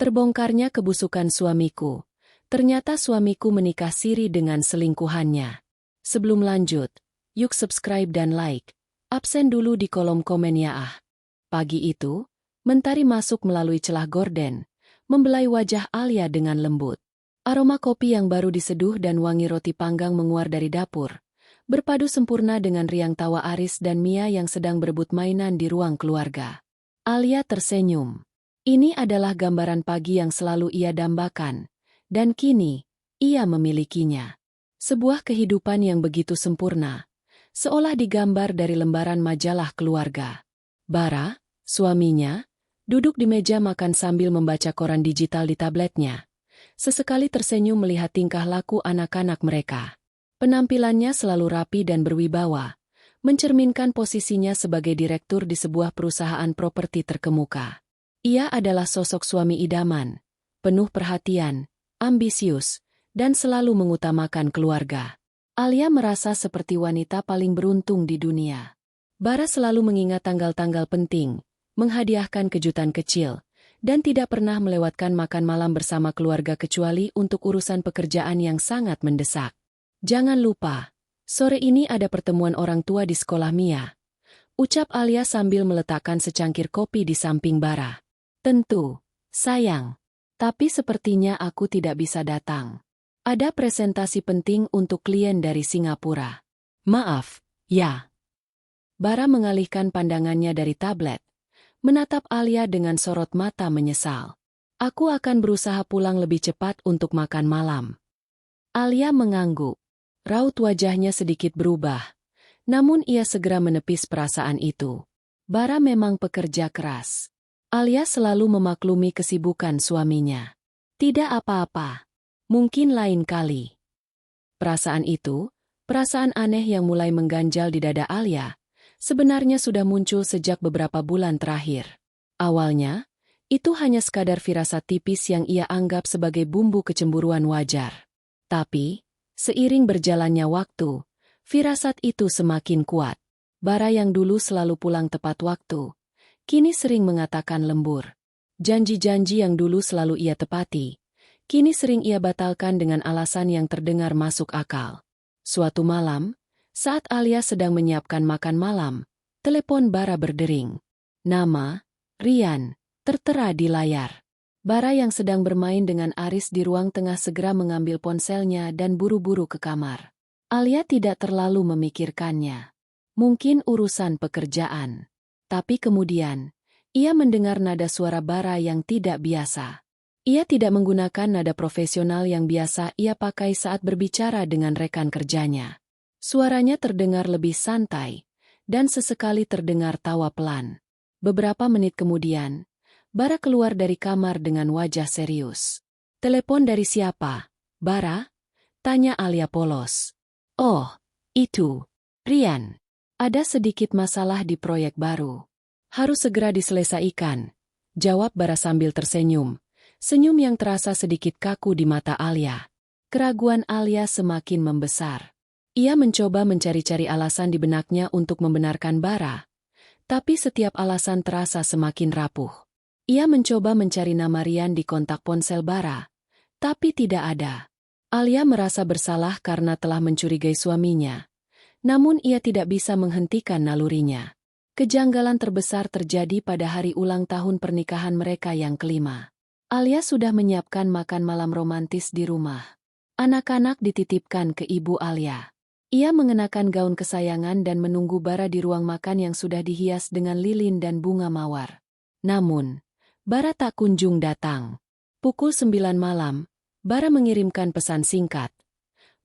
Terbongkarnya kebusukan suamiku. Ternyata suamiku menikah siri dengan selingkuhannya. Sebelum lanjut, yuk subscribe dan like. Absen dulu di kolom komen ya ah. Pagi itu, mentari masuk melalui celah gorden, membelai wajah Alia dengan lembut. Aroma kopi yang baru diseduh dan wangi roti panggang menguar dari dapur, berpadu sempurna dengan riang tawa Aris dan Mia yang sedang berebut mainan di ruang keluarga. Alia tersenyum. Ini adalah gambaran pagi yang selalu ia dambakan. Dan kini, ia memilikinya. Sebuah kehidupan yang begitu sempurna, seolah digambar dari lembaran majalah keluarga. Bara, suaminya, duduk di meja makan sambil membaca koran digital di tabletnya. Sesekali tersenyum melihat tingkah laku anak-anak mereka. Penampilannya selalu rapi dan berwibawa, mencerminkan posisinya sebagai direktur di sebuah perusahaan properti terkemuka. Ia adalah sosok suami idaman, penuh perhatian, ambisius, dan selalu mengutamakan keluarga. Alia merasa seperti wanita paling beruntung di dunia. Bara selalu mengingat tanggal-tanggal penting, menghadiahkan kejutan kecil, dan tidak pernah melewatkan makan malam bersama keluarga kecuali untuk urusan pekerjaan yang sangat mendesak. Jangan lupa, sore ini ada pertemuan orang tua di sekolah Mia. Ucap Alia sambil meletakkan secangkir kopi di samping Bara. Tentu, sayang. Tapi sepertinya aku tidak bisa datang. Ada presentasi penting untuk klien dari Singapura. Maaf, ya. Bara mengalihkan pandangannya dari tablet, menatap Alia dengan sorot mata menyesal. Aku akan berusaha pulang lebih cepat untuk makan malam. Alia mengangguk. Raut wajahnya sedikit berubah, namun ia segera menepis perasaan itu. Bara memang pekerja keras. Alia selalu memaklumi kesibukan suaminya. Tidak apa-apa. Mungkin lain kali. Perasaan itu, perasaan aneh yang mulai mengganjal di dada Alia, sebenarnya sudah muncul sejak beberapa bulan terakhir. Awalnya, itu hanya sekadar firasat tipis yang ia anggap sebagai bumbu kecemburuan wajar. Tapi, seiring berjalannya waktu, firasat itu semakin kuat. Bara yang dulu selalu pulang tepat waktu, kini sering mengatakan lembur. Janji-janji yang dulu selalu ia tepati, kini sering ia batalkan dengan alasan yang terdengar masuk akal. Suatu malam, saat Alia sedang menyiapkan makan malam, telepon Bara berdering. Nama, Rian, tertera di layar. Bara yang sedang bermain dengan Aris di ruang tengah segera mengambil ponselnya dan buru-buru ke kamar. Alia tidak terlalu memikirkannya. Mungkin urusan pekerjaan. Tapi kemudian, ia mendengar nada suara Bara yang tidak biasa. Ia tidak menggunakan nada profesional yang biasa ia pakai saat berbicara dengan rekan kerjanya. Suaranya terdengar lebih santai, dan sesekali terdengar tawa pelan. Beberapa menit kemudian, Bara keluar dari kamar dengan wajah serius. Telepon dari siapa, Bara? Tanya Alia polos. Oh, itu, Rian. Ada sedikit masalah di proyek baru. Harus segera diselesaikan, jawab Bara sambil tersenyum. Senyum yang terasa sedikit kaku di mata Alia. Keraguan Alia semakin membesar. Ia mencoba mencari-cari alasan di benaknya untuk membenarkan Bara. Tapi setiap alasan terasa semakin rapuh. Ia mencoba mencari nama Rian di kontak ponsel Bara. Tapi tidak ada. Alia merasa bersalah karena telah mencurigai suaminya. Namun ia tidak bisa menghentikan nalurinya. Kejanggalan terbesar terjadi pada hari ulang tahun pernikahan mereka yang kelima. Alia sudah menyiapkan makan malam romantis di rumah. Anak-anak dititipkan ke ibu Alia. Ia mengenakan gaun kesayangan dan menunggu Bara di ruang makan yang sudah dihias dengan lilin dan bunga mawar. Namun, Bara tak kunjung datang. Pukul 9 malam, Bara mengirimkan pesan singkat.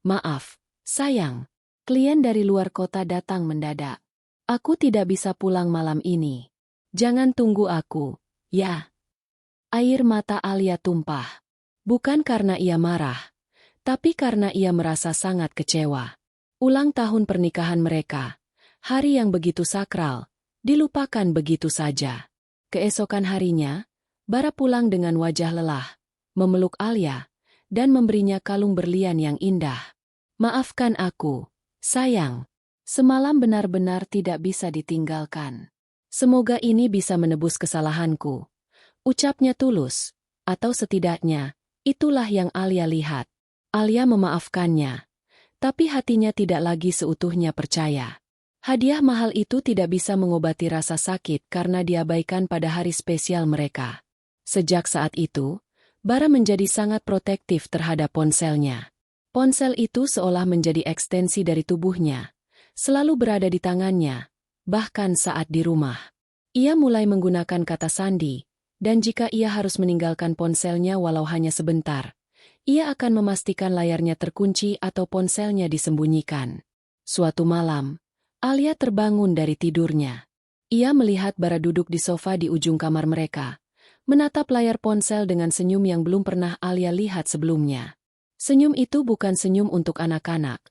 Maaf, sayang. Klien dari luar kota datang mendadak. Aku tidak bisa pulang malam ini. Jangan tunggu aku, ya. Air mata Alia tumpah. Bukan karena ia marah, tapi karena ia merasa sangat kecewa. Ulang tahun pernikahan mereka, hari yang begitu sakral, dilupakan begitu saja. Keesokan harinya, Bara pulang dengan wajah lelah, memeluk Alia, dan memberinya kalung berlian yang indah. Maafkan aku. Sayang, semalam benar-benar tidak bisa ditinggalkan. Semoga ini bisa menebus kesalahanku. Ucapnya tulus, Atau setidaknya, itulah yang Alia lihat. Alia memaafkannya. Tapi hatinya tidak lagi seutuhnya percaya. Hadiah mahal itu tidak bisa mengobati rasa sakit karena diabaikan pada hari spesial mereka. Sejak saat itu, Bara menjadi sangat protektif terhadap ponselnya. Ponsel itu seolah menjadi ekstensi dari tubuhnya, selalu berada di tangannya, bahkan saat di rumah. Ia mulai menggunakan kata sandi, dan jika ia harus meninggalkan ponselnya walau hanya sebentar, ia akan memastikan layarnya terkunci atau ponselnya disembunyikan. Suatu malam, Alia terbangun dari tidurnya. Ia melihat Bara duduk di sofa di ujung kamar mereka, menatap layar ponsel dengan senyum yang belum pernah Alia lihat sebelumnya. Senyum itu bukan senyum untuk anak-anak,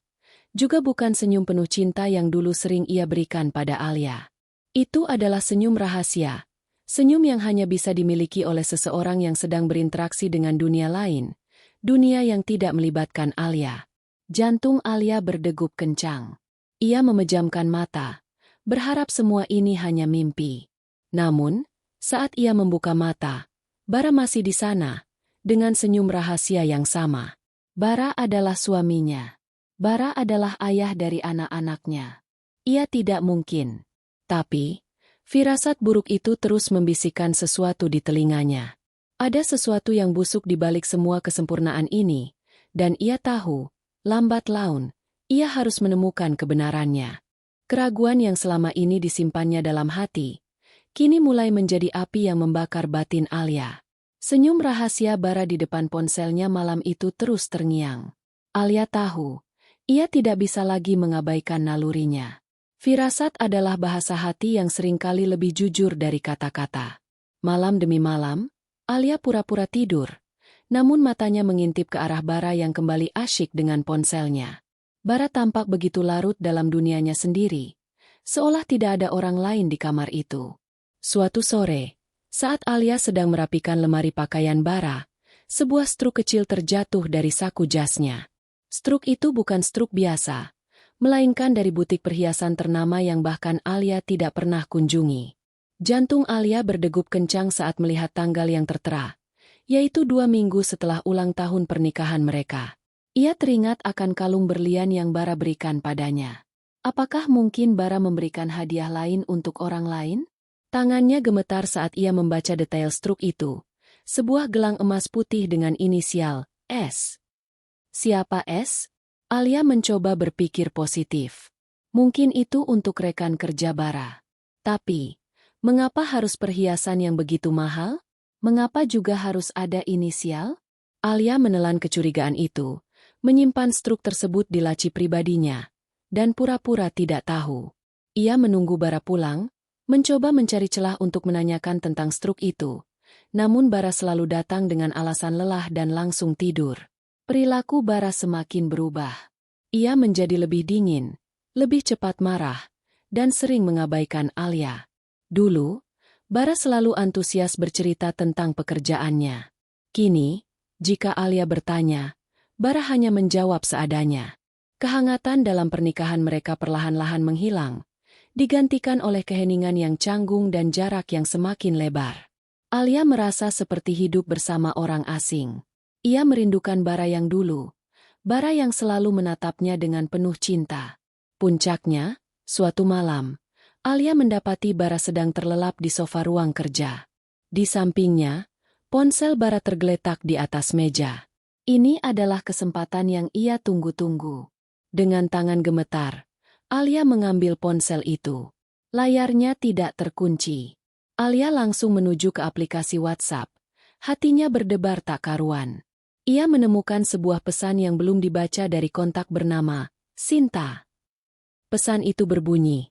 juga bukan senyum penuh cinta yang dulu sering ia berikan pada Alia. Itu adalah senyum rahasia, senyum yang hanya bisa dimiliki oleh seseorang yang sedang berinteraksi dengan dunia lain, dunia yang tidak melibatkan Alia. Jantung Alia berdegup kencang. Ia memejamkan mata, berharap semua ini hanya mimpi. Namun, saat ia membuka mata, Bara masih di sana, dengan senyum rahasia yang sama. Bara adalah suaminya. Bara adalah ayah dari anak-anaknya. Ia tidak mungkin. Tapi, firasat buruk itu terus membisikkan sesuatu di telinganya. Ada sesuatu yang busuk di balik semua kesempurnaan ini, dan ia tahu, lambat laun, ia harus menemukan kebenarannya. Keraguan yang selama ini disimpannya dalam hati, kini mulai menjadi api yang membakar batin Alia. Senyum rahasia Bara di depan ponselnya malam itu terus terngiang. Alia tahu, ia tidak bisa lagi mengabaikan nalurinya. Firasat adalah bahasa hati yang seringkali lebih jujur dari kata-kata. Malam demi malam, Alia pura-pura tidur, namun matanya mengintip ke arah Bara yang kembali asyik dengan ponselnya. Bara tampak begitu larut dalam dunianya sendiri, seolah tidak ada orang lain di kamar itu. Suatu sore, saat Alia sedang merapikan lemari pakaian Bara, sebuah struk kecil terjatuh dari saku jasnya. Struk itu bukan struk biasa, melainkan dari butik perhiasan ternama yang bahkan Alia tidak pernah kunjungi. Jantung Alia berdegup kencang saat melihat tanggal yang tertera, yaitu 2 minggu setelah ulang tahun pernikahan mereka. Ia teringat akan kalung berlian yang Bara berikan padanya. Apakah mungkin Bara memberikan hadiah lain untuk orang lain? Tangannya gemetar saat ia membaca detail struk itu. Sebuah gelang emas putih dengan inisial S. Siapa S? Alia mencoba berpikir positif. Mungkin itu untuk rekan kerja Bara. Tapi, mengapa harus perhiasan yang begitu mahal? Mengapa juga harus ada inisial? Alia menelan kecurigaan itu, menyimpan struk tersebut di laci pribadinya, dan pura-pura tidak tahu. Ia menunggu Bara pulang, mencoba mencari celah untuk menanyakan tentang struk itu. Namun Bara selalu datang dengan alasan lelah dan langsung tidur. Perilaku Bara semakin berubah. Ia menjadi lebih dingin, lebih cepat marah, dan sering mengabaikan Alia. Dulu, Bara selalu antusias bercerita tentang pekerjaannya. Kini, jika Alia bertanya, Bara hanya menjawab seadanya. Kehangatan dalam pernikahan mereka perlahan-lahan menghilang, digantikan oleh keheningan yang canggung dan jarak yang semakin lebar. Alia merasa seperti hidup bersama orang asing. Ia merindukan Bara yang dulu, Bara yang selalu menatapnya dengan penuh cinta. Puncaknya, suatu malam, Alia mendapati Bara sedang terlelap di sofa ruang kerja. Di sampingnya, ponsel Bara tergeletak di atas meja. Ini adalah kesempatan yang ia tunggu-tunggu. Dengan tangan gemetar, Alia mengambil ponsel itu. Layarnya tidak terkunci. Alia langsung menuju ke aplikasi WhatsApp. Hatinya berdebar tak karuan. Ia menemukan sebuah pesan yang belum dibaca dari kontak bernama Sinta. Pesan itu berbunyi,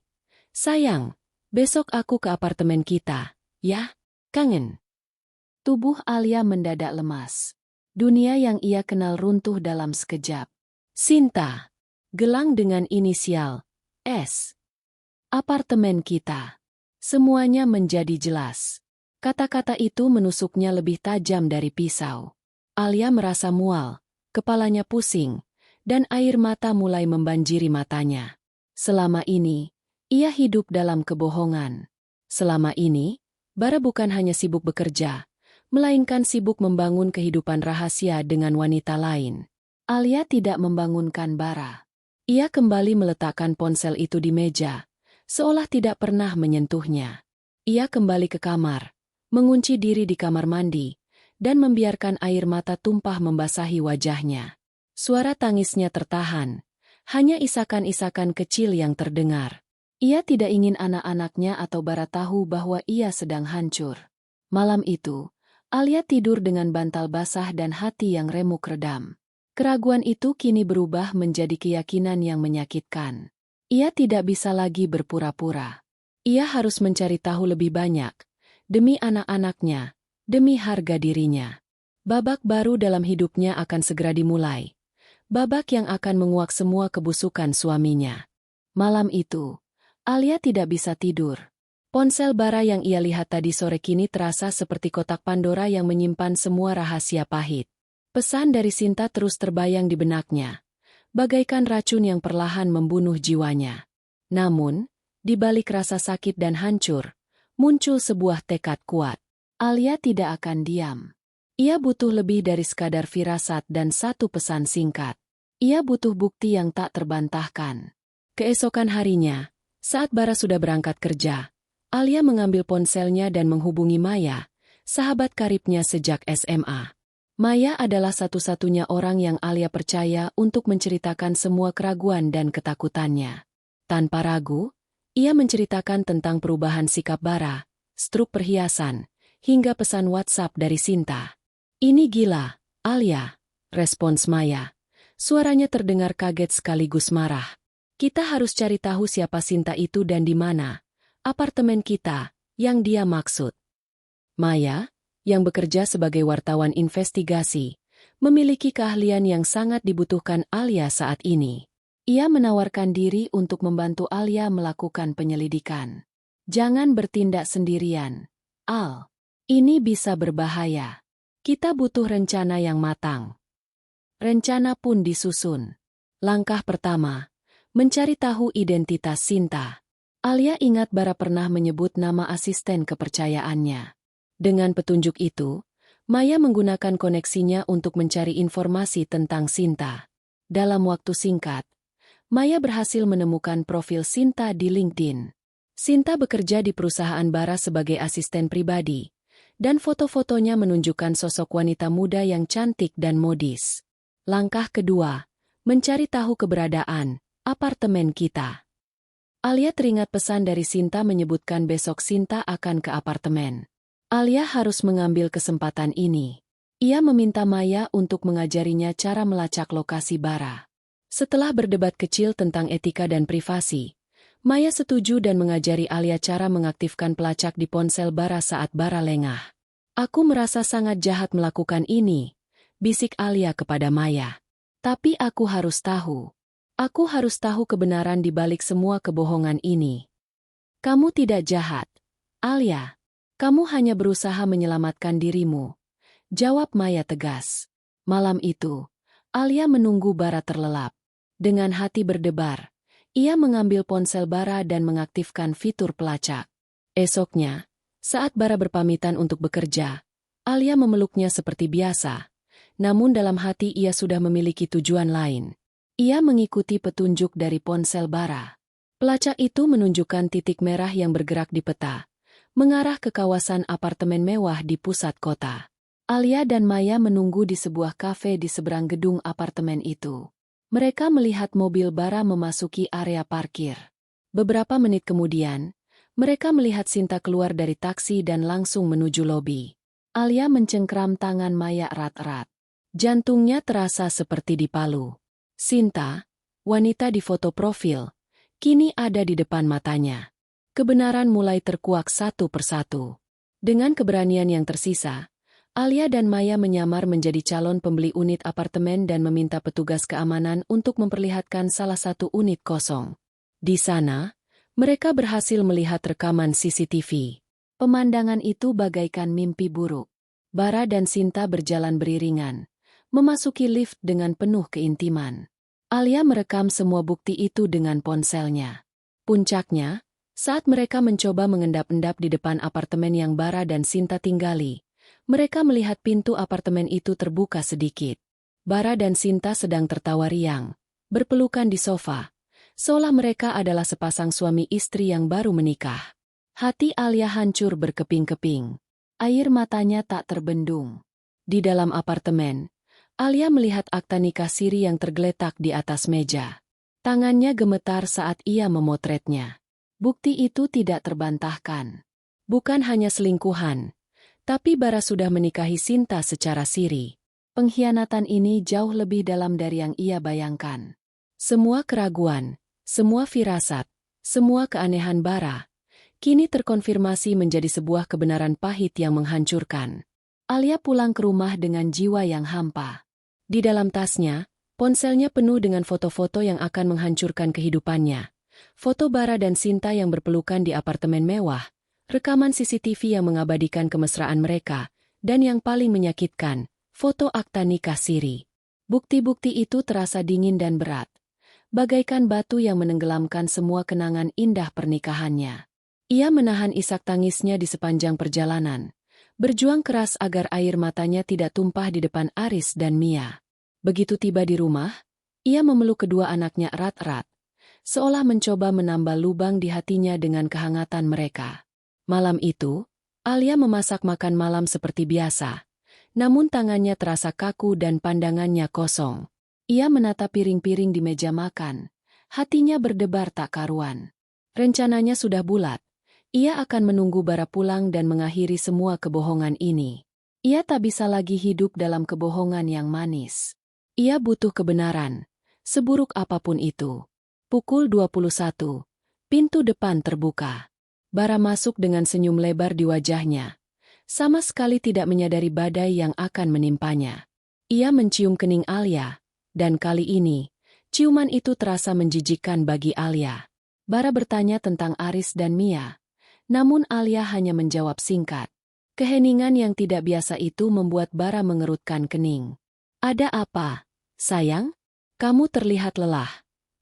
"Sayang, besok aku ke apartemen kita, ya? Kangen." Tubuh Alia mendadak lemas. Dunia yang ia kenal runtuh dalam sekejap. Sinta. Gelang dengan inisial S. Apartemen kita. Semuanya menjadi jelas. Kata-kata itu menusuknya lebih tajam dari pisau. Alia merasa mual, kepalanya pusing, dan air mata mulai membanjiri matanya. Selama ini, ia hidup dalam kebohongan. Selama ini, Bara bukan hanya sibuk bekerja, melainkan sibuk membangun kehidupan rahasia dengan wanita lain. Alia tidak membangunkan Bara. Ia kembali meletakkan ponsel itu di meja, seolah tidak pernah menyentuhnya. Ia kembali ke kamar, mengunci diri di kamar mandi, dan membiarkan air mata tumpah membasahi wajahnya. Suara tangisnya tertahan, hanya isakan-isakan kecil yang terdengar. Ia tidak ingin anak-anaknya atau Bara tahu bahwa ia sedang hancur. Malam itu, Alia tidur dengan bantal basah dan hati yang remuk redam. Keraguan itu kini berubah menjadi keyakinan yang menyakitkan. Ia tidak bisa lagi berpura-pura. Ia harus mencari tahu lebih banyak, demi anak-anaknya, demi harga dirinya. Babak baru dalam hidupnya akan segera dimulai. Babak yang akan menguak semua kebusukan suaminya. Malam itu, Alia tidak bisa tidur. Ponsel Bara yang ia lihat tadi sore kini terasa seperti kotak Pandora yang menyimpan semua rahasia pahit. Pesan dari Sinta terus terbayang di benaknya, bagaikan racun yang perlahan membunuh jiwanya. Namun, di balik rasa sakit dan hancur, muncul sebuah tekad kuat. Alia tidak akan diam. Ia butuh lebih dari sekadar firasat dan satu pesan singkat. Ia butuh bukti yang tak terbantahkan. Keesokan harinya, saat Bara sudah berangkat kerja, Alia mengambil ponselnya dan menghubungi Maya, sahabat karibnya sejak SMA. Maya adalah satu-satunya orang yang Alia percaya untuk menceritakan semua keraguan dan ketakutannya. Tanpa ragu, ia menceritakan tentang perubahan sikap Bara, struk perhiasan, hingga pesan WhatsApp dari Sinta. "Ini gila, Alia," respons Maya. Suaranya terdengar kaget sekaligus marah. "Kita harus cari tahu siapa Sinta itu dan di mana apartemen kita yang dia maksud." Maya, yang bekerja sebagai wartawan investigasi, memiliki keahlian yang sangat dibutuhkan Alia saat ini. Ia menawarkan diri untuk membantu Alia melakukan penyelidikan. "Jangan bertindak sendirian, Al. Ini bisa berbahaya. Kita butuh rencana yang matang." Rencana pun disusun. Langkah pertama, mencari tahu identitas Sinta. Alia ingat Bara pernah menyebut nama asisten kepercayaannya. Dengan petunjuk itu, Maya menggunakan koneksinya untuk mencari informasi tentang Sinta. Dalam waktu singkat, Maya berhasil menemukan profil Sinta di LinkedIn. Sinta bekerja di perusahaan Bara sebagai asisten pribadi, dan foto-fotonya menunjukkan sosok wanita muda yang cantik dan modis. Langkah kedua, mencari tahu keberadaan apartemen kita. Alia teringat pesan dari Sinta menyebutkan besok Sinta akan ke apartemen. Alia harus mengambil kesempatan ini. Ia meminta Maya untuk mengajarinya cara melacak lokasi Bara. Setelah berdebat kecil tentang etika dan privasi, Maya setuju dan mengajari Alia cara mengaktifkan pelacak di ponsel Bara saat Bara lengah. "Aku merasa sangat jahat melakukan ini," bisik Alia kepada Maya. "Tapi aku harus tahu. Aku harus tahu kebenaran di balik semua kebohongan ini." "Kamu tidak jahat, Alia. Kamu hanya berusaha menyelamatkan dirimu," jawab Maya tegas. Malam itu, Alia menunggu Bara terlelap. Dengan hati berdebar, ia mengambil ponsel Bara dan mengaktifkan fitur pelacak. Esoknya, saat Bara berpamitan untuk bekerja, Alia memeluknya seperti biasa. Namun dalam hati ia sudah memiliki tujuan lain. Ia mengikuti petunjuk dari ponsel Bara. Pelacak itu menunjukkan titik merah yang bergerak di peta, mengarah ke kawasan apartemen mewah di pusat kota. Alia dan Maya menunggu di sebuah kafe di seberang gedung apartemen itu. Mereka melihat mobil Bara memasuki area parkir. Beberapa menit kemudian, mereka melihat Sinta keluar dari taksi dan langsung menuju lobi. Alia mencengkram tangan Maya erat-erat. Jantungnya terasa seperti dipalu. Sinta, wanita di foto profil, kini ada di depan matanya. Kebenaran mulai terkuak satu persatu. Dengan keberanian yang tersisa, Alia dan Maya menyamar menjadi calon pembeli unit apartemen dan meminta petugas keamanan untuk memperlihatkan salah satu unit kosong. Di sana, mereka berhasil melihat rekaman CCTV. Pemandangan itu bagaikan mimpi buruk. Bara dan Sinta berjalan beriringan, memasuki lift dengan penuh keintiman. Alia merekam semua bukti itu dengan ponselnya. Puncaknya, saat mereka mencoba mengendap-endap di depan apartemen yang Bara dan Sinta tinggali, Mereka melihat pintu apartemen itu terbuka sedikit. Bara dan Sinta sedang tertawa riang, berpelukan di sofa, seolah mereka adalah sepasang suami istri yang baru menikah. Hati Alia hancur berkeping-keping. Air matanya tak terbendung. Di dalam apartemen, Alia melihat akta nikah siri yang tergeletak di atas meja. Tangannya gemetar saat ia memotretnya. Bukti itu tidak terbantahkan. Bukan hanya selingkuhan, tapi Bara sudah menikahi Sinta secara siri. Pengkhianatan ini jauh lebih dalam dari yang ia bayangkan. Semua keraguan, semua firasat, semua keanehan Bara, kini terkonfirmasi menjadi sebuah kebenaran pahit yang menghancurkan. Alia pulang ke rumah dengan jiwa yang hampa. Di dalam tasnya, ponselnya penuh dengan foto-foto yang akan menghancurkan kehidupannya. Foto Bara dan Sinta yang berpelukan di apartemen mewah, rekaman CCTV yang mengabadikan kemesraan mereka, dan yang paling menyakitkan, foto akta nikah siri. Bukti-bukti itu terasa dingin dan berat, bagaikan batu yang menenggelamkan semua kenangan indah pernikahannya. Ia menahan isak tangisnya di sepanjang perjalanan, berjuang keras agar air matanya tidak tumpah di depan Aris dan Mia. Begitu tiba di rumah, ia memeluk kedua anaknya erat-erat, seolah mencoba menambal lubang di hatinya dengan kehangatan mereka. Malam itu, Alia memasak makan malam seperti biasa, namun tangannya terasa kaku dan pandangannya kosong. Ia menatap piring-piring di meja makan, hatinya berdebar tak karuan. Rencananya sudah bulat. Ia akan menunggu Bara pulang dan mengakhiri semua kebohongan ini. Ia tak bisa lagi hidup dalam kebohongan yang manis. Ia butuh kebenaran, seburuk apapun itu. Pukul 21, pintu depan terbuka. Bara masuk dengan senyum lebar di wajahnya, sama sekali tidak menyadari badai yang akan menimpanya. Ia mencium kening Alia, dan kali ini, ciuman itu terasa menjijikkan bagi Alia. Bara bertanya tentang Aris dan Mia. Namun Alia hanya menjawab singkat. Keheningan yang tidak biasa itu membuat Bara mengerutkan kening. "Ada apa, sayang? Kamu terlihat lelah,"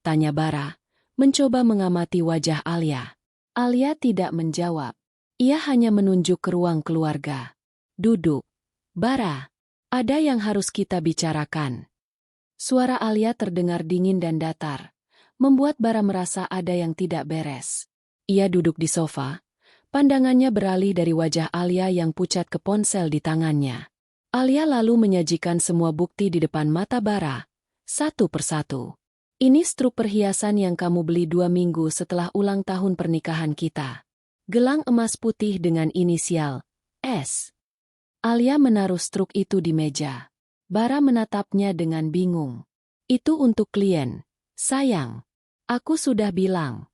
tanya Bara, mencoba mengamati wajah Alia. Alia tidak menjawab. Ia hanya menunjuk ke ruang keluarga. "Duduk. Bara, ada yang harus kita bicarakan." Suara Alia terdengar dingin dan datar, membuat Bara merasa ada yang tidak beres. Ia duduk di sofa. Pandangannya beralih dari wajah Alia yang pucat ke ponsel di tangannya. Alia lalu menyajikan semua bukti di depan mata Bara, satu persatu. "Ini struk perhiasan yang kamu beli 2 minggu setelah ulang tahun pernikahan kita. Gelang emas putih dengan inisial S." Alia menaruh struk itu di meja. Bara menatapnya dengan bingung. "Itu untuk klien, sayang. Aku sudah bilang."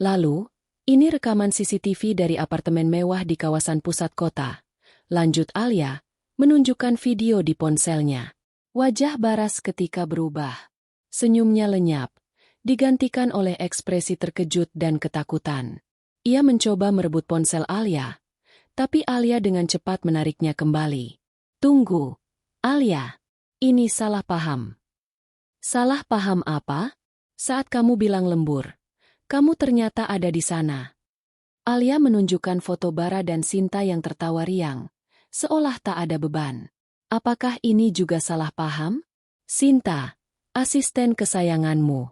Lalu, "Ini rekaman CCTV dari apartemen mewah di kawasan pusat kota," lanjut Alia, menunjukkan video di ponselnya. Wajah Bara seketika berubah. Senyumnya lenyap, digantikan oleh ekspresi terkejut dan ketakutan. Ia mencoba merebut ponsel Alia, tapi Alia dengan cepat menariknya kembali. "Tunggu, Alia. Ini salah paham." "Salah paham apa? Saat kamu bilang lembur, kamu ternyata ada di sana." Alia menunjukkan foto Bara dan Sinta yang tertawa riang, seolah tak ada beban. "Apakah ini juga salah paham? Sinta, asisten kesayanganmu."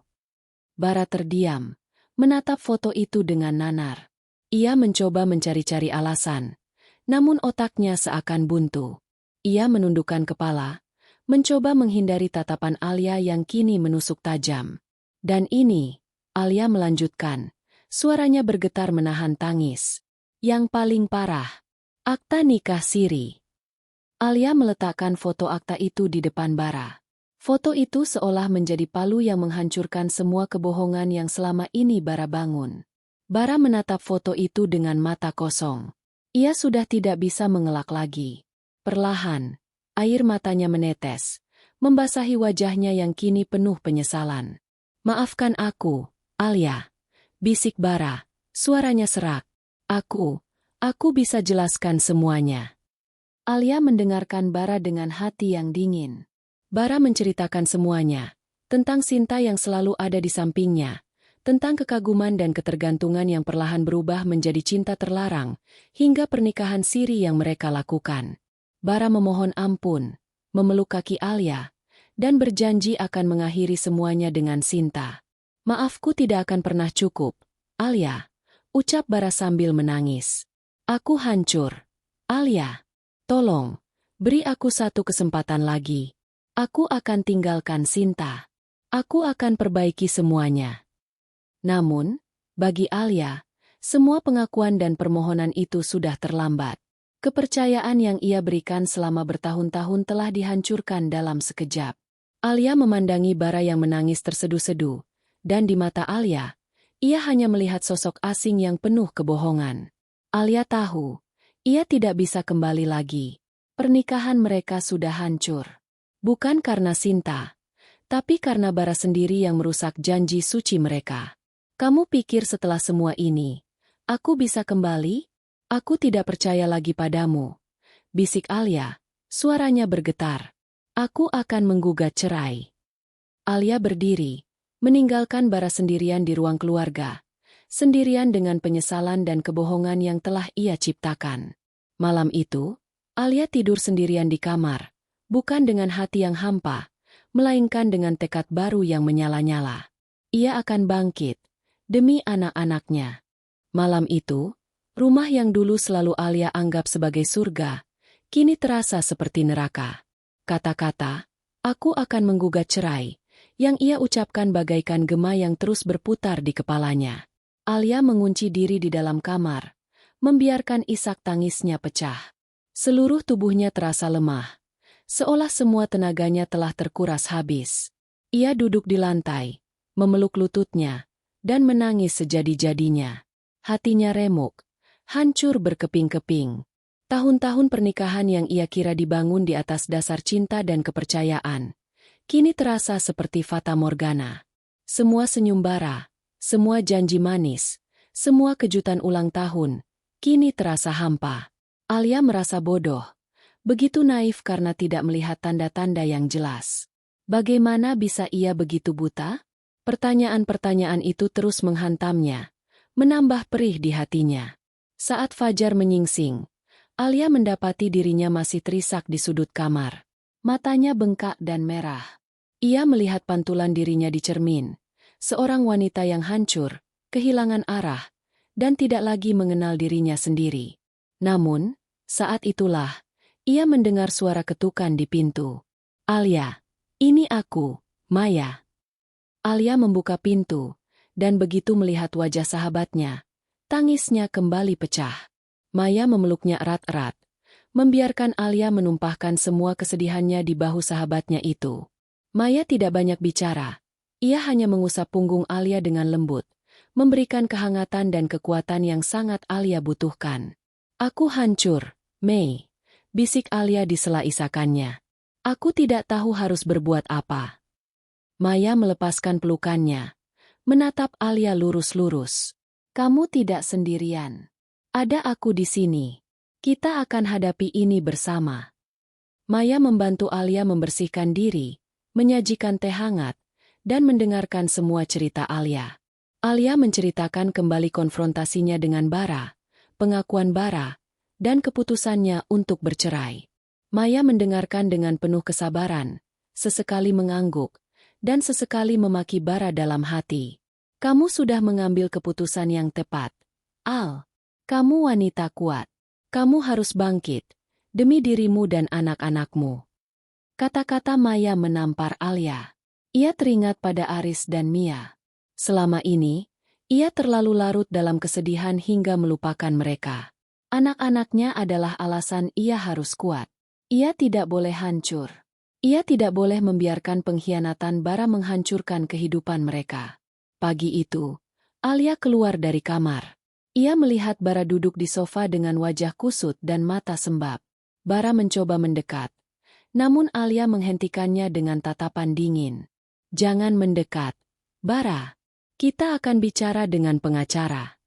Bara terdiam, menatap foto itu dengan nanar. Ia mencoba mencari-cari alasan, namun otaknya seakan buntu. Ia menundukkan kepala, mencoba menghindari tatapan Alia yang kini menusuk tajam. "Dan ini," Alia melanjutkan, suaranya bergetar menahan tangis. "Yang paling parah, akta nikah siri." Alia meletakkan foto akta itu di depan Bara. Foto itu seolah menjadi palu yang menghancurkan semua kebohongan yang selama ini Bara bangun. Bara menatap foto itu dengan mata kosong. Ia sudah tidak bisa mengelak lagi. Perlahan, air matanya menetes, membasahi wajahnya yang kini penuh penyesalan. "Maafkan aku, Alia," bisik Bara, suaranya serak. Aku bisa jelaskan semuanya." Alia mendengarkan Bara dengan hati yang dingin. Bara menceritakan semuanya, tentang Sinta yang selalu ada di sampingnya, tentang kekaguman dan ketergantungan yang perlahan berubah menjadi cinta terlarang, hingga pernikahan siri yang mereka lakukan. Bara memohon ampun, memeluk kaki Alia, dan berjanji akan mengakhiri semuanya dengan Sinta. Maafku tidak akan pernah cukup, Alia, ucap Bara sambil menangis. Aku hancur. Alia, tolong, beri aku satu kesempatan lagi. Aku akan tinggalkan Sinta. Aku akan perbaiki semuanya. Namun, bagi Alia, semua pengakuan dan permohonan itu sudah terlambat. Kepercayaan yang ia berikan selama bertahun-tahun telah dihancurkan dalam sekejap. Alia memandangi Bara yang menangis terseduh-seduh, dan di mata Alia, ia hanya melihat sosok asing yang penuh kebohongan. Alia tahu, ia tidak bisa kembali lagi. Pernikahan mereka sudah hancur. Bukan karena Sinta, tapi karena Bara sendiri yang merusak janji suci mereka. Kamu pikir setelah semua ini, aku bisa kembali? Aku tidak percaya lagi padamu, bisik Alia, suaranya bergetar. Aku akan menggugat cerai. Alia berdiri, meninggalkan Bara sendirian di ruang keluarga, sendirian dengan penyesalan dan kebohongan yang telah ia ciptakan. Malam itu, Alia tidur sendirian di kamar, bukan dengan hati yang hampa, melainkan dengan tekad baru yang menyala-nyala. Ia akan bangkit, demi anak-anaknya. Malam itu, rumah yang dulu selalu Alia anggap sebagai surga, kini terasa seperti neraka. Kata-kata, aku akan menggugat cerai, yang ia ucapkan bagaikan gema yang terus berputar di kepalanya. Alia mengunci diri di dalam kamar, membiarkan isak tangisnya pecah. Seluruh tubuhnya terasa lemah, seolah semua tenaganya telah terkuras habis. Ia duduk di lantai, memeluk lututnya, dan menangis sejadi-jadinya. Hatinya remuk, hancur berkeping-keping. Tahun-tahun pernikahan yang ia kira dibangun di atas dasar cinta dan kepercayaan, kini terasa seperti fata morgana. Semua senyum Bara, semua janji manis, semua kejutan ulang tahun, kini terasa hampa. Alia merasa bodoh, begitu naif karena tidak melihat tanda-tanda yang jelas. Bagaimana bisa ia begitu buta? Pertanyaan-pertanyaan itu terus menghantamnya, menambah perih di hatinya. Saat fajar menyingsing, Alia mendapati dirinya masih terisak di sudut kamar. Matanya bengkak dan merah. Ia melihat pantulan dirinya di cermin. Seorang wanita yang hancur, kehilangan arah, dan tidak lagi mengenal dirinya sendiri. Namun, saat itulah, ia mendengar suara ketukan di pintu. Alia, ini aku, Maya. Alia membuka pintu, dan begitu melihat wajah sahabatnya, tangisnya kembali pecah. Maya memeluknya erat-erat, membiarkan Alia menumpahkan semua kesedihannya di bahu sahabatnya itu. Maya tidak banyak bicara, ia hanya mengusap punggung Alia dengan lembut, memberikan kehangatan dan kekuatan yang sangat Alia butuhkan. Aku hancur, Mei, bisik Alia di sela isakannya. Aku tidak tahu harus berbuat apa. Maya melepaskan pelukannya, menatap Alia lurus-lurus. Kamu tidak sendirian. Ada aku di sini. Kita akan hadapi ini bersama. Maya membantu Alia membersihkan diri, menyajikan teh hangat, dan mendengarkan semua cerita Alia. Alia menceritakan kembali konfrontasinya dengan Bara, pengakuan Bara, dan keputusannya untuk bercerai. Maya mendengarkan dengan penuh kesabaran, sesekali mengangguk, dan sesekali memaki Bara dalam hati. Kamu sudah mengambil keputusan yang tepat, Al. Kamu wanita kuat. Kamu harus bangkit, demi dirimu dan anak-anakmu. Kata-kata Maya menampar Alia. Ia teringat pada Aris dan Mia. Selama ini, ia terlalu larut dalam kesedihan hingga melupakan mereka. Anak-anaknya adalah alasan ia harus kuat. Ia tidak boleh hancur. Ia tidak boleh membiarkan pengkhianatan Bara menghancurkan kehidupan mereka. Pagi itu, Alia keluar dari kamar. Ia melihat Bara duduk di sofa dengan wajah kusut dan mata sembab. Bara mencoba mendekat, namun Alia menghentikannya dengan tatapan dingin. Jangan mendekat, Bara. Kita akan bicara dengan pengacara.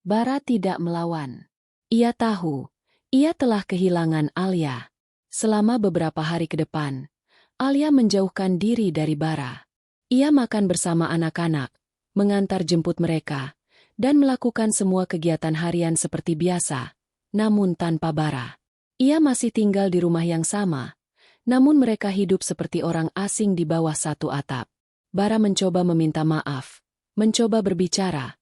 Bara tidak melawan. Ia tahu, ia telah kehilangan Alia. Selama beberapa hari ke depan, Alia menjauhkan diri dari Bara. Ia makan bersama anak-anak, mengantar jemput mereka, dan melakukan semua kegiatan harian seperti biasa, namun tanpa Bara. Ia masih tinggal di rumah yang sama, namun mereka hidup seperti orang asing di bawah satu atap. Bara mencoba meminta maaf, mencoba berbicara,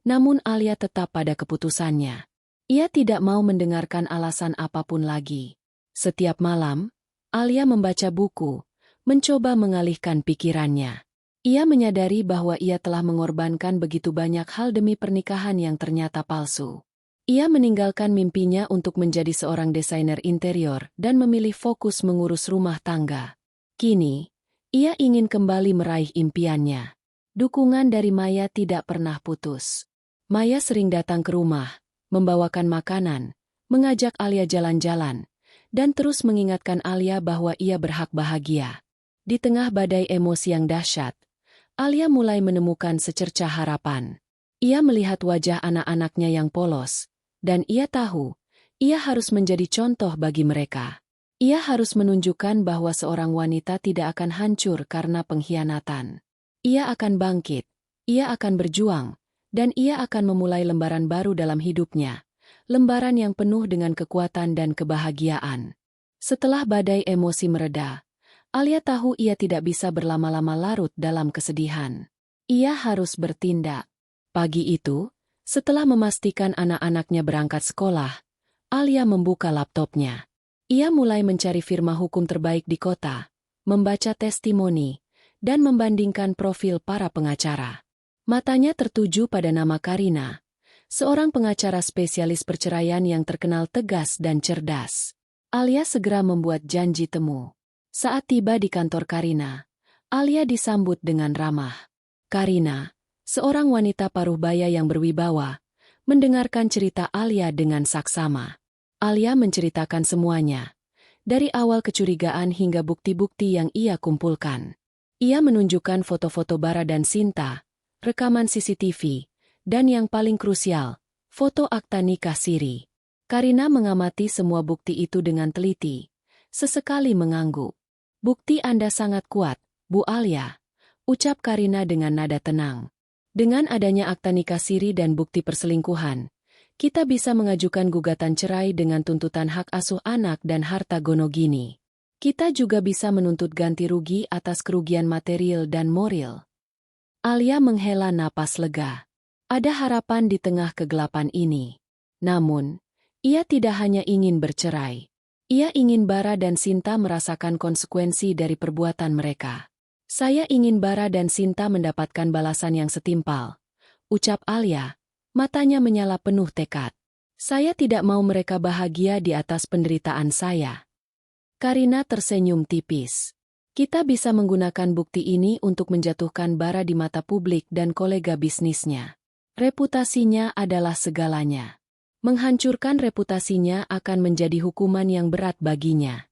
namun Alia tetap pada keputusannya. Ia tidak mau mendengarkan alasan apapun lagi. Setiap malam, Alia membaca buku, mencoba mengalihkan pikirannya. Ia menyadari bahwa ia telah mengorbankan begitu banyak hal demi pernikahan yang ternyata palsu. Ia meninggalkan mimpinya untuk menjadi seorang desainer interior dan memilih fokus mengurus rumah tangga. Kini, ia ingin kembali meraih impiannya. Dukungan dari Maya tidak pernah putus. Maya sering datang ke rumah, membawakan makanan, mengajak Alia jalan-jalan, dan terus mengingatkan Alia bahwa ia berhak bahagia. Di tengah badai emosi yang dahsyat, Alia mulai menemukan secercah harapan. Ia melihat wajah anak-anaknya yang polos, dan ia tahu, ia harus menjadi contoh bagi mereka. Ia harus menunjukkan bahwa seorang wanita tidak akan hancur karena pengkhianatan. Ia akan bangkit, ia akan berjuang, dan ia akan memulai lembaran baru dalam hidupnya. Lembaran yang penuh dengan kekuatan dan kebahagiaan. Setelah badai emosi mereda, Alia tahu ia tidak bisa berlama-lama larut dalam kesedihan. Ia harus bertindak. Pagi itu, setelah memastikan anak-anaknya berangkat sekolah, Alia membuka laptopnya. Ia mulai mencari firma hukum terbaik di kota, membaca testimoni, dan membandingkan profil para pengacara. Matanya tertuju pada nama Karina, seorang pengacara spesialis perceraian yang terkenal tegas dan cerdas. Alia segera membuat janji temu. Saat tiba di kantor Karina, Alia disambut dengan ramah. Karina, seorang wanita paruh baya yang berwibawa, mendengarkan cerita Alia dengan saksama. Alia menceritakan semuanya, dari awal kecurigaan hingga bukti-bukti yang ia kumpulkan. Ia menunjukkan foto-foto Bara dan Sinta, rekaman CCTV, dan yang paling krusial, foto akta nikah siri. Karina mengamati semua bukti itu dengan teliti, sesekali mengangguk. "Bukti Anda sangat kuat, Bu Alia," ucap Karina dengan nada tenang. "Dengan adanya akta nikah siri dan bukti perselingkuhan, kita bisa mengajukan gugatan cerai dengan tuntutan hak asuh anak dan harta gonogini. Kita juga bisa menuntut ganti rugi atas kerugian material dan moral." Alia menghela napas lega. Ada harapan di tengah kegelapan ini. Namun, ia tidak hanya ingin bercerai. Ia ingin Bara dan Sinta merasakan konsekuensi dari perbuatan mereka. "Saya ingin Bara dan Sinta mendapatkan balasan yang setimpal," ucap Alia, matanya menyala penuh tekad. "Saya tidak mau mereka bahagia di atas penderitaan saya." Karina tersenyum tipis. "Kita bisa menggunakan bukti ini untuk menjatuhkan Bara di mata publik dan kolega bisnisnya. Reputasinya adalah segalanya. Menghancurkan reputasinya akan menjadi hukuman yang berat baginya."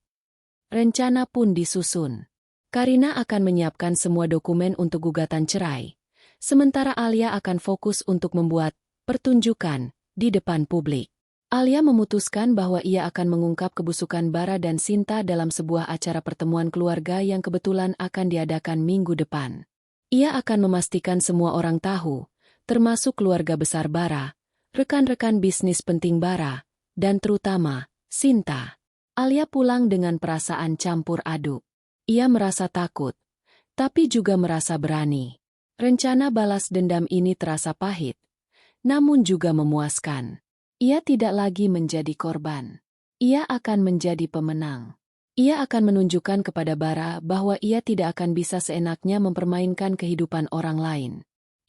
Rencana pun disusun. Karina akan menyiapkan semua dokumen untuk gugatan cerai, sementara Alia akan fokus untuk membuat pertunjukan di depan publik. Alia memutuskan bahwa ia akan mengungkap kebusukan Bara dan Sinta dalam sebuah acara pertemuan keluarga yang kebetulan akan diadakan minggu depan. Ia akan memastikan semua orang tahu, termasuk keluarga besar Bara, rekan-rekan bisnis penting Bara, dan terutama Sinta. Alia pulang dengan perasaan campur aduk. Ia merasa takut, tapi juga merasa berani. Rencana balas dendam ini terasa pahit, namun juga memuaskan. Ia tidak lagi menjadi korban. Ia akan menjadi pemenang. Ia akan menunjukkan kepada Bara bahwa ia tidak akan bisa seenaknya mempermainkan kehidupan orang lain.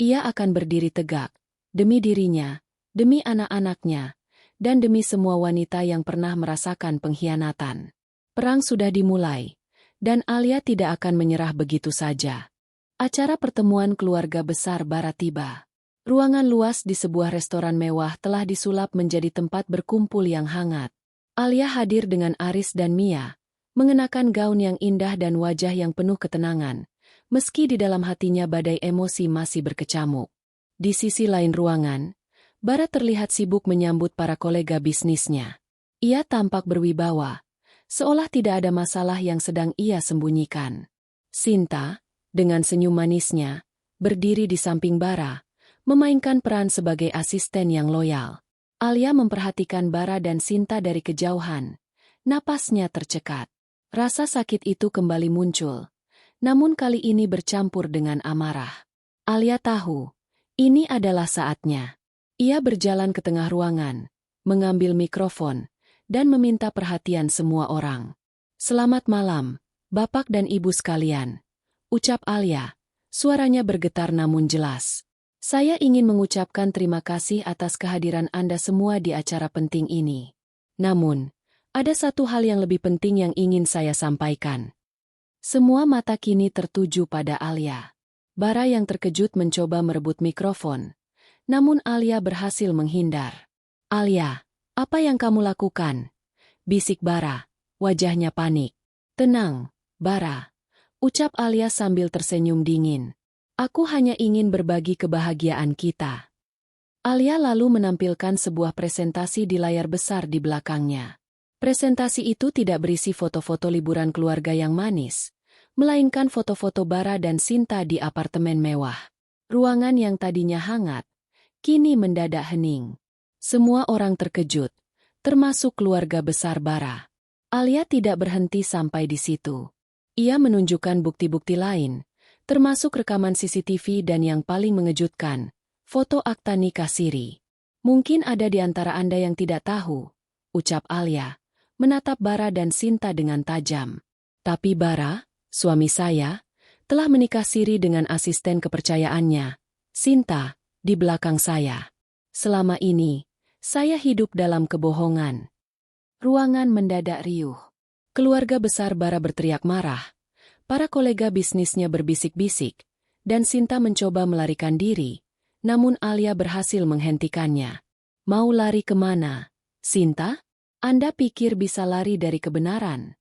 Ia akan berdiri tegak, demi dirinya, demi anak-anaknya, dan demi semua wanita yang pernah merasakan pengkhianatan. Perang sudah dimulai, dan Alia tidak akan menyerah begitu saja. Acara pertemuan keluarga besar Bara tiba. Ruangan luas di sebuah restoran mewah telah disulap menjadi tempat berkumpul yang hangat. Alia hadir dengan Aris dan Mia, mengenakan gaun yang indah dan wajah yang penuh ketenangan, meski di dalam hatinya badai emosi masih berkecamuk. Di sisi lain ruangan, Bara terlihat sibuk menyambut para kolega bisnisnya. Ia tampak berwibawa, seolah tidak ada masalah yang sedang ia sembunyikan. Sinta, dengan senyum manisnya, berdiri di samping Bara, memainkan peran sebagai asisten yang loyal. Alia memperhatikan Bara dan Sinta dari kejauhan, Napasnya tercekat. Rasa sakit itu kembali muncul, namun kali ini bercampur dengan amarah. Alia tahu, ini adalah saatnya. Ia berjalan ke tengah ruangan, mengambil mikrofon, dan meminta perhatian semua orang. "Selamat malam, Bapak dan Ibu sekalian," ucap Alia. Suaranya bergetar namun jelas. "Saya ingin mengucapkan terima kasih atas kehadiran Anda semua di acara penting ini. Namun, ada satu hal yang lebih penting yang ingin saya sampaikan." Semua mata kini tertuju pada Alia. Bara yang terkejut mencoba merebut mikrofon, namun Alia berhasil menghindar. "Alia, apa yang kamu lakukan?" bisik Bara, wajahnya panik. "Tenang, Bara," ucap Alia sambil tersenyum dingin. "Aku hanya ingin berbagi kebahagiaan kita." Alia lalu menampilkan sebuah presentasi di layar besar di belakangnya. Presentasi itu tidak berisi foto-foto liburan keluarga yang manis, melainkan foto-foto Bara dan Sinta di apartemen mewah. Ruangan yang tadinya hangat, kini mendadak hening. Semua orang terkejut, termasuk keluarga besar Bara. Alia tidak berhenti sampai di situ. Ia menunjukkan bukti-bukti lain, termasuk rekaman CCTV dan yang paling mengejutkan, foto akta nikah siri. "Mungkin ada di antara Anda yang tidak tahu," ucap Alia, menatap Bara dan Sinta dengan tajam. "Tapi Bara, suami saya, telah menikah siri dengan asisten kepercayaannya, Sinta, di belakang saya. Selama ini, saya hidup dalam kebohongan." Ruangan mendadak riuh. Keluarga besar Bara berteriak marah. Para kolega bisnisnya berbisik-bisik, dan Sinta mencoba melarikan diri, namun Alia berhasil menghentikannya. "Mau lari kemana, Sinta? Anda pikir bisa lari dari kebenaran?"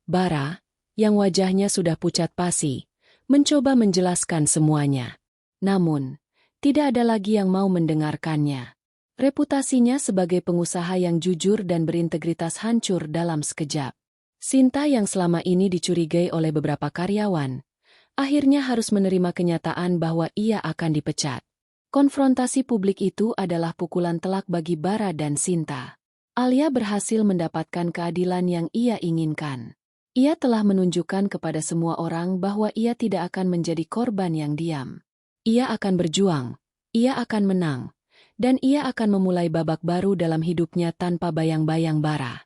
Bara, yang wajahnya sudah pucat pasi, mencoba menjelaskan semuanya. Namun, tidak ada lagi yang mau mendengarkannya. Reputasinya sebagai pengusaha yang jujur dan berintegritas hancur dalam sekejap. Sinta yang selama ini dicurigai oleh beberapa karyawan, akhirnya harus menerima kenyataan bahwa ia akan dipecat. Konfrontasi publik itu adalah pukulan telak bagi Bara dan Sinta. Alia berhasil mendapatkan keadilan yang ia inginkan. Ia telah menunjukkan kepada semua orang bahwa ia tidak akan menjadi korban yang diam. Ia akan berjuang, ia akan menang, dan ia akan memulai babak baru dalam hidupnya tanpa bayang-bayang Bara.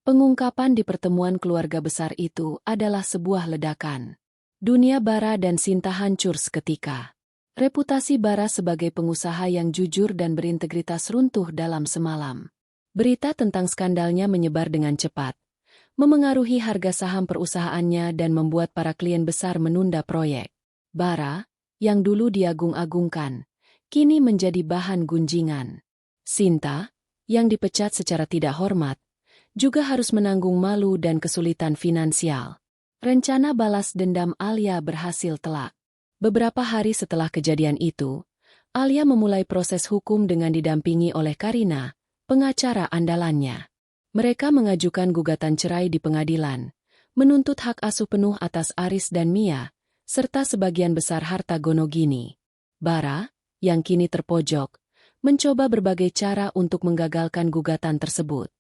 Pengungkapan di pertemuan keluarga besar itu adalah sebuah ledakan. Dunia Bara dan Sinta hancur seketika. Reputasi Bara sebagai pengusaha yang jujur dan berintegritas runtuh dalam semalam. Berita tentang skandalnya menyebar dengan cepat, memengaruhi harga saham perusahaannya dan membuat para klien besar menunda proyek. Bara, yang dulu diagung-agungkan, kini menjadi bahan gunjingan. Sinta, yang dipecat secara tidak hormat, juga harus menanggung malu dan kesulitan finansial. Rencana balas dendam Alia berhasil telak. Beberapa hari setelah kejadian itu, Alia memulai proses hukum dengan didampingi oleh Karina, pengacara andalannya. Mereka mengajukan gugatan cerai di pengadilan, menuntut hak asuh penuh atas Aris dan Mia, serta sebagian besar harta Gonogini. Bara, yang kini terpojok, mencoba berbagai cara untuk menggagalkan gugatan tersebut.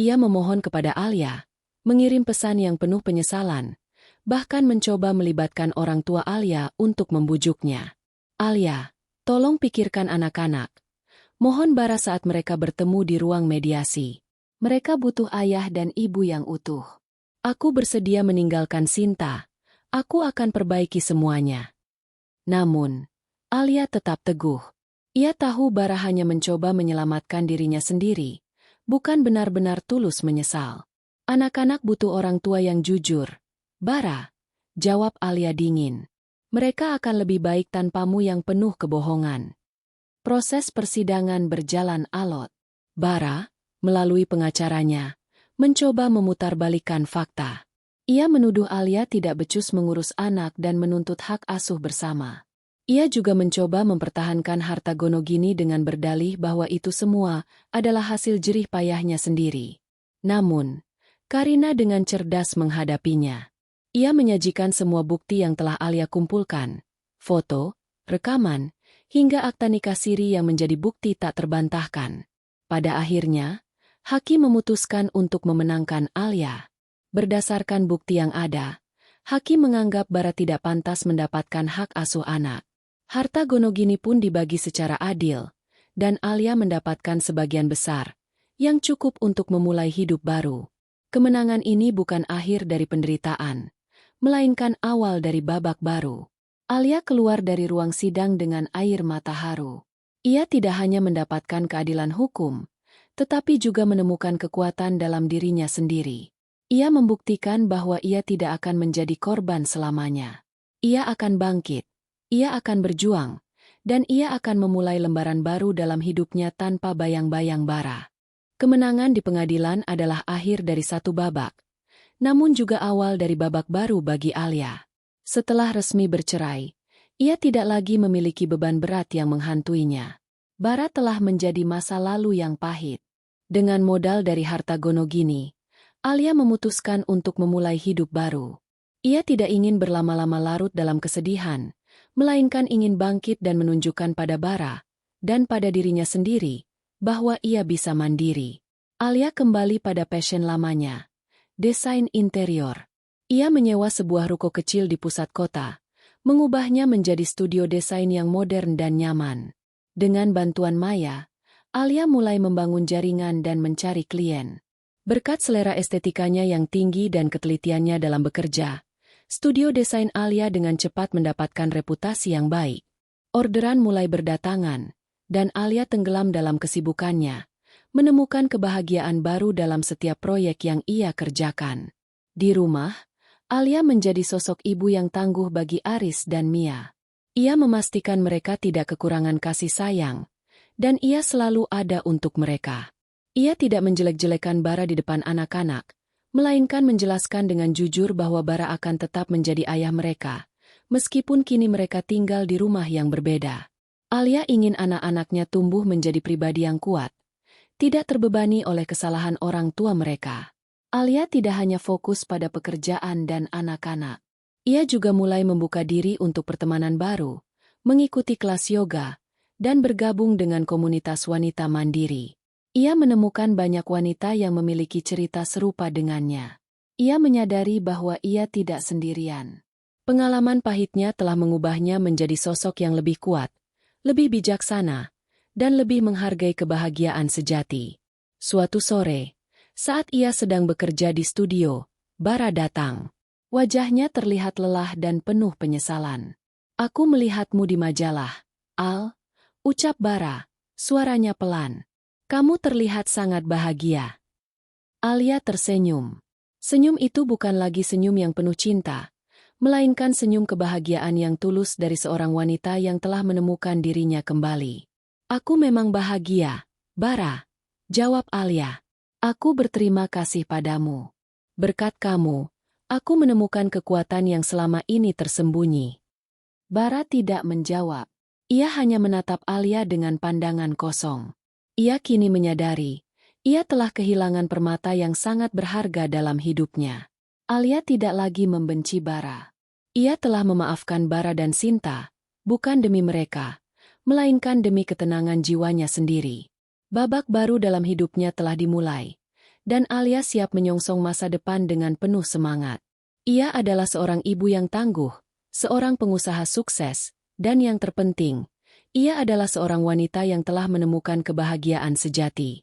Ia memohon kepada Alia, mengirim pesan yang penuh penyesalan, bahkan mencoba melibatkan orang tua Alia untuk membujuknya. "Alia, tolong pikirkan anak-anak. Mohon Bara saat mereka bertemu di ruang mediasi. Mereka butuh ayah dan ibu yang utuh. Aku bersedia meninggalkan Sinta. Aku akan perbaiki semuanya." Namun, Alia tetap teguh. Ia tahu Bara hanya mencoba menyelamatkan dirinya sendiri, bukan benar-benar tulus menyesal. "Anak-anak butuh orang tua yang jujur, Bara," jawab Alia dingin. "Mereka akan lebih baik tanpamu yang penuh kebohongan." Proses persidangan berjalan alot. Bara, melalui pengacaranya, mencoba memutarbalikkan fakta. Ia menuduh Alia tidak becus mengurus anak dan menuntut hak asuh bersama. Ia juga mencoba mempertahankan harta Gonogini dengan berdalih bahwa itu semua adalah hasil jerih payahnya sendiri. Namun, Karina dengan cerdas menghadapinya. Ia menyajikan semua bukti yang telah Alia kumpulkan, foto, rekaman, hingga akta nikah siri yang menjadi bukti tak terbantahkan. Pada akhirnya, Hakim memutuskan untuk memenangkan Alia. Berdasarkan bukti yang ada, Hakim menganggap Bara tidak pantas mendapatkan hak asuh anak. Harta Gonogini pun dibagi secara adil, dan Alia mendapatkan sebagian besar, yang cukup untuk memulai hidup baru. Kemenangan ini bukan akhir dari penderitaan, melainkan awal dari babak baru. Alia keluar dari ruang sidang dengan air mata haru. Ia tidak hanya mendapatkan keadilan hukum, tetapi juga menemukan kekuatan dalam dirinya sendiri. Ia membuktikan bahwa ia tidak akan menjadi korban selamanya. Ia akan bangkit, ia akan berjuang, dan ia akan memulai lembaran baru dalam hidupnya tanpa bayang-bayang Bara. Kemenangan di pengadilan adalah akhir dari satu babak, namun juga awal dari babak baru bagi Alia. Setelah resmi bercerai, ia tidak lagi memiliki beban berat yang menghantuinya. Bara telah menjadi masa lalu yang pahit. Dengan modal dari harta Gonogini, Alia memutuskan untuk memulai hidup baru. Ia tidak ingin berlama-lama larut dalam kesedihan, melainkan ingin bangkit dan menunjukkan pada Bara, dan pada dirinya sendiri, bahwa ia bisa mandiri. Alia kembali pada passion lamanya, desain interior. Ia menyewa sebuah ruko kecil di pusat kota, mengubahnya menjadi studio desain yang modern dan nyaman. Dengan bantuan Maya, Alia mulai membangun jaringan dan mencari klien. Berkat selera estetikanya yang tinggi dan ketelitiannya dalam bekerja, studio desain Alia dengan cepat mendapatkan reputasi yang baik. Orderan mulai berdatangan, dan Alia tenggelam dalam kesibukannya, menemukan kebahagiaan baru dalam setiap proyek yang ia kerjakan. Di rumah, Alia menjadi sosok ibu yang tangguh bagi Aris dan Mia. Ia memastikan mereka tidak kekurangan kasih sayang, dan ia selalu ada untuk mereka. Ia tidak menjelek-jelekan Bara di depan anak-anak, melainkan menjelaskan dengan jujur bahwa Bara akan tetap menjadi ayah mereka, meskipun kini mereka tinggal di rumah yang berbeda. Alia ingin anak-anaknya tumbuh menjadi pribadi yang kuat, tidak terbebani oleh kesalahan orang tua mereka. Alia tidak hanya fokus pada pekerjaan dan anak-anak. Ia juga mulai membuka diri untuk pertemanan baru, mengikuti kelas yoga, dan bergabung dengan komunitas wanita mandiri. Ia menemukan banyak wanita yang memiliki cerita serupa dengannya. Ia menyadari bahwa ia tidak sendirian. Pengalaman pahitnya telah mengubahnya menjadi sosok yang lebih kuat, lebih bijaksana, dan lebih menghargai kebahagiaan sejati. Suatu sore, saat ia sedang bekerja di studio, Bara datang. Wajahnya terlihat lelah dan penuh penyesalan. "Aku melihatmu di majalah, Al," ucap Bara, suaranya pelan. "Kamu terlihat sangat bahagia." Alia tersenyum. Senyum itu bukan lagi senyum yang penuh cinta, melainkan senyum kebahagiaan yang tulus dari seorang wanita yang telah menemukan dirinya kembali. "Aku memang bahagia, Bara," jawab Alia. "Aku berterima kasih padamu. Berkat kamu, aku menemukan kekuatan yang selama ini tersembunyi." Bara tidak menjawab. Ia hanya menatap Alia dengan pandangan kosong. Ia kini menyadari, ia telah kehilangan permata yang sangat berharga dalam hidupnya. Alia tidak lagi membenci Bara. Ia telah memaafkan Bara dan Sinta, bukan demi mereka, melainkan demi ketenangan jiwanya sendiri. Babak baru dalam hidupnya telah dimulai, dan Alia siap menyongsong masa depan dengan penuh semangat. Ia adalah seorang ibu yang tangguh, seorang pengusaha sukses, dan yang terpenting, ia adalah seorang wanita yang telah menemukan kebahagiaan sejati.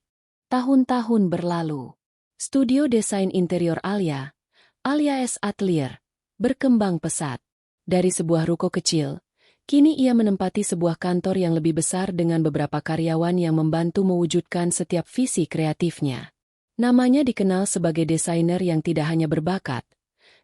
Tahun-tahun berlalu. Studio desain interior Alia, Alia S Atelier, berkembang pesat. Dari sebuah ruko kecil, kini ia menempati sebuah kantor yang lebih besar dengan beberapa karyawan yang membantu mewujudkan setiap visi kreatifnya. Namanya dikenal sebagai desainer yang tidak hanya berbakat,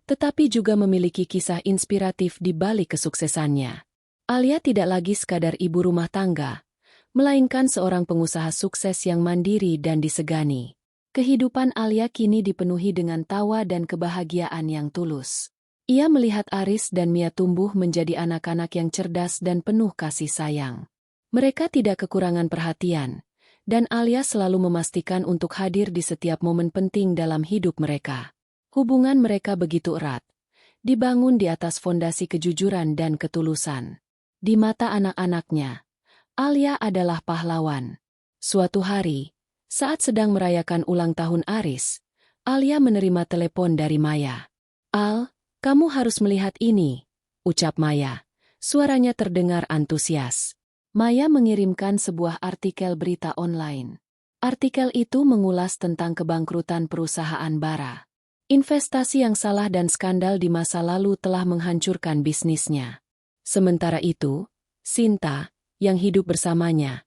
tetapi juga memiliki kisah inspiratif di balik kesuksesannya. Alia tidak lagi sekadar ibu rumah tangga, melainkan seorang pengusaha sukses yang mandiri dan disegani. Kehidupan Alia kini dipenuhi dengan tawa dan kebahagiaan yang tulus. Ia melihat Aris dan Mia tumbuh menjadi anak-anak yang cerdas dan penuh kasih sayang. Mereka tidak kekurangan perhatian, dan Alia selalu memastikan untuk hadir di setiap momen penting dalam hidup mereka. Hubungan mereka begitu erat, dibangun di atas fondasi kejujuran dan ketulusan. Di mata anak-anaknya, Alia adalah pahlawan. Suatu hari, Saat sedang merayakan ulang tahun Aris, Alia menerima telepon dari Maya. "Al, kamu harus melihat ini," ucap Maya. Suaranya terdengar antusias. Maya mengirimkan sebuah artikel berita online. Artikel itu mengulas tentang kebangkrutan perusahaan bara. Investasi yang salah dan skandal di masa lalu telah menghancurkan bisnisnya. Sementara itu, Sinta, yang hidup bersamanya,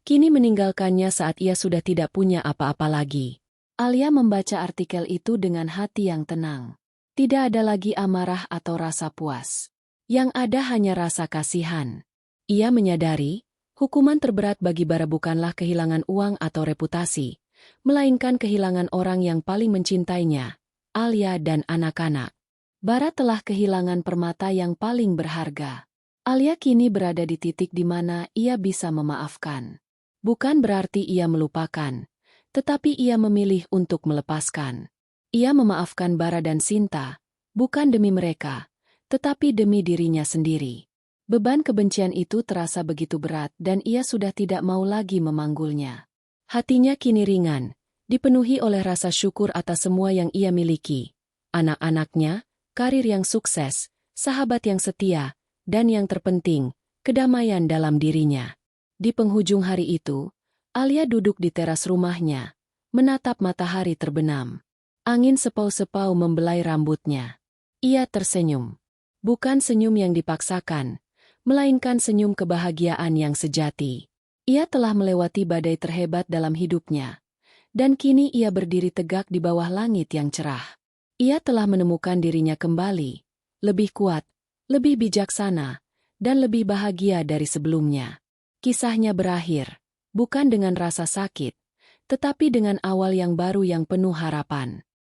kini meninggalkannya saat ia sudah tidak punya apa-apa lagi. Alia membaca artikel itu dengan hati yang tenang. Tidak ada lagi amarah atau rasa puas. Yang ada hanya rasa kasihan. Ia menyadari, hukuman terberat bagi Bara bukanlah kehilangan uang atau reputasi, melainkan kehilangan orang yang paling mencintainya, Alia dan anak-anak. Bara telah kehilangan permata yang paling berharga. Alia kini berada di titik di mana ia bisa memaafkan. Bukan berarti ia melupakan, tetapi ia memilih untuk melepaskan. Ia memaafkan Bara dan Sinta, bukan demi mereka, tetapi demi dirinya sendiri. Beban kebencian itu terasa begitu berat dan ia sudah tidak mau lagi memanggulnya. Hatinya kini ringan, dipenuhi oleh rasa syukur atas semua yang ia miliki. Anak-anaknya, karir yang sukses, sahabat yang setia, dan yang terpenting, kedamaian dalam dirinya. Di penghujung hari itu, Alia duduk di teras rumahnya, menatap matahari terbenam. Angin sepau-sepau membelai rambutnya. Ia tersenyum. Bukan senyum yang dipaksakan, melainkan senyum kebahagiaan yang sejati. Ia telah melewati badai terhebat dalam hidupnya, dan kini ia berdiri tegak di bawah langit yang cerah. Ia telah menemukan dirinya kembali, lebih kuat, lebih bijaksana, dan lebih bahagia dari sebelumnya. Kisahnya berakhir, bukan dengan rasa sakit, tetapi dengan awal yang baru yang penuh harapan.